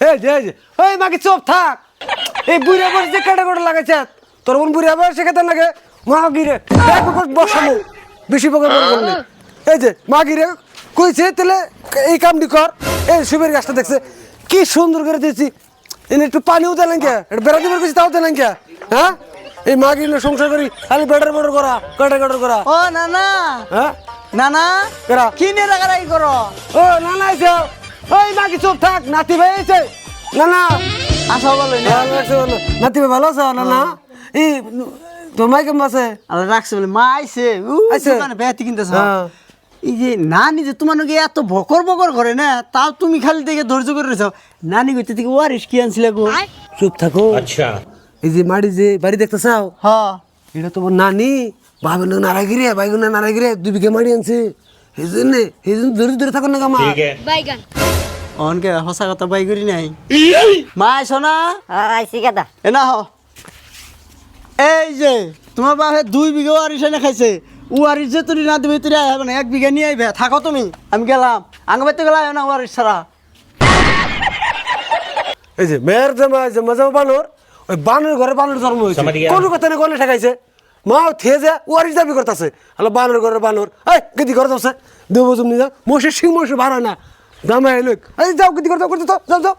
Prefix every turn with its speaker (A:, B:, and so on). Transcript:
A: এই মাকে চুপ থাক এই বুড়া বয়সে কেটে কেটে লাগাইছে তোর কোন বুড়া বয়সে কেটে লাগে মা গিরে বসামু বেশি বকে বললে এই যে মা গিরে কইছে তাহলে এই কামটি কর এই সুবের গাছটা দেখছে কি সুন্দর করে দিয়েছি এনে একটু পানিও দেন কে এটা বেড়া দিবার কিছু তাও দেন কে হ্যাঁ এই মা গিরে সংসার করি খালি বেটার বেটার করা কেটে কেটে করা
B: ও নানা
A: হ্যাঁ
B: নানা
A: কেরা
B: কি নিয়ে রাগারাগি করো
A: ও না না আইছে ওই মাকে চুপ থাক নাতি ভাই আইছে না না
B: আসো বলো না
A: ভালো লাগছে বলো নাতি ভাই ভালো আছে না না এই তোর মাই কেমন আছে
B: আল্লাহ রাখছে বলে মা আইছে
A: আইছে?
B: দোকানে বেহাতি কিনতেছ
A: হ্যাঁ।
B: এই যে নানি যে তোমার নাকি এত বকর বকর করে না তাও তুমি খালি দেখে ধৈর্য করে রয়েছ নানি কইতে থেকে ওয়ারিস কি আনছিলে গো
A: চুপ থাকো আচ্ছা এই যে মাড়ি যে বাড়ি দেখতে চাও
B: হ
A: এটা তোমার নানি ভাবে না নারাগিরে বাইগুনা নারাগিরে 2 বিঘা মাড়ি আনছে এই জন্য ধরে ধরে থাকো না গামা
C: বাইগান
B: অনকে হসা কথা বাই করি নাই মা আইছো না
C: আইসি গাদা
B: এ না হ এই যে তোমার বাপে 2 বিঘা ওয়ারিস এনে খাইছে ওয়ারিস যে তুমি না দিবে তুই আইবে না 1 বিঘা নিয়ে আইবে থাকো তুমি আমি গেলাম আঙ্গবে তো গেলাম না ওয়ারিস ছাড়া
A: এই যে মেয়ের জামা বানর ওই বানর ঘরে বানর জন্ম হয়েছে কোনো কথা না গলে ঠেকাইছে মা থে যে ওয়ারিস দাবি করতেছে হলো বানর ঘরে বানর এই গদি করে যাচ্ছে দেবো তুমি যা মোষের সিং মোষে ভাড়া না জামাই লোক এই যাও গদি করে যাও যাও যাও